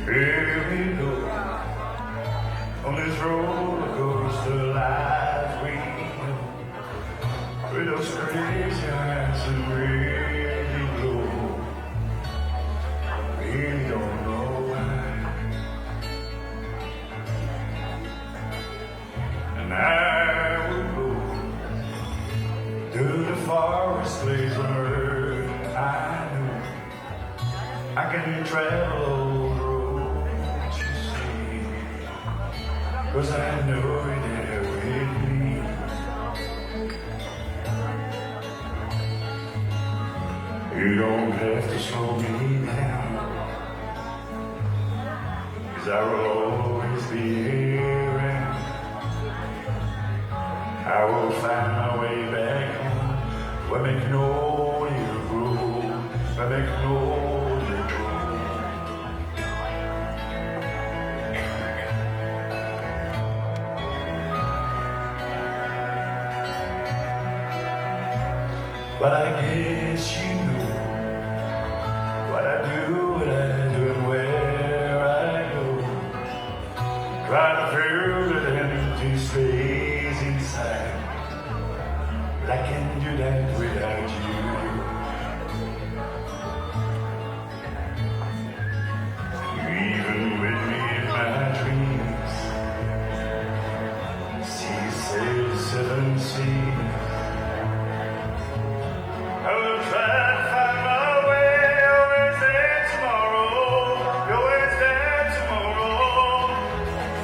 Here we go on this roller coaster life we know, with those crazy eyes and really glow. We don't know why, and I will go through the forest place on earth. I know I can travel all the roads you see, 'cause I know you're there with me. You don't have to slow me down, 'cause I will always be here, and I will find my way back home where magnolia grows, where magnolia grows. But I guess you know what I do, and where I go. Try to fill that empty space inside, but I can't do that without you. Even with me in my dreams, sea sails 7 seas. I will try to find my way, always there tomorrow, always there tomorrow.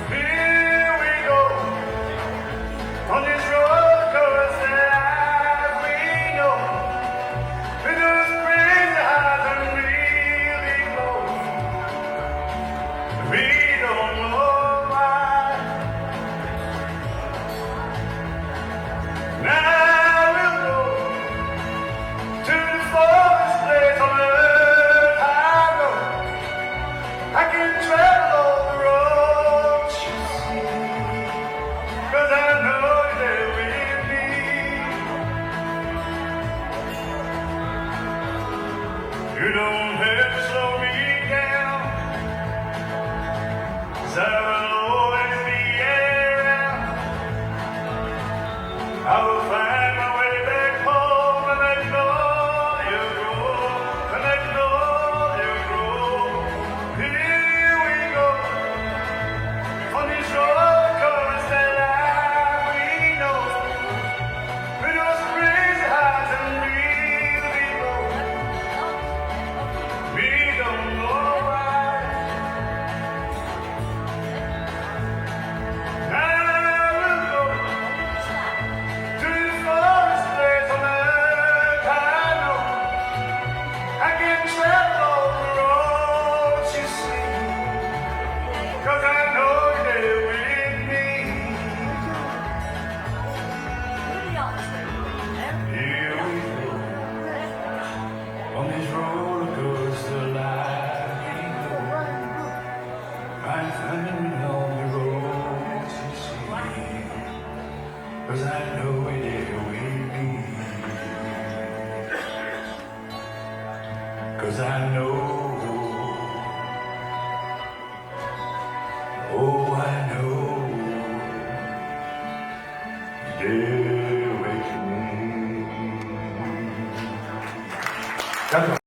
Here we go, on this roller coaster life we know, with those crazy highs and really lows. We don't know why. Now I can travel all the roads you see, 'cause I know you're with me. You don't have to slow me down, 'cause I will always be around. I will find my way back home, and I know you'll grow, and I know you'll grow. Here we go on this roller coaster life we know, with those crazy highs and really lows. We don't know why. Now we'll go to this forest place on earth. I know I can travel all the roads you see, 'cause I know you're with me. Here we go on this roller coaster life we know, I'm finding all the roads you see, 'cause I know you're with me. 'Cause I know, oh I know, you're with me.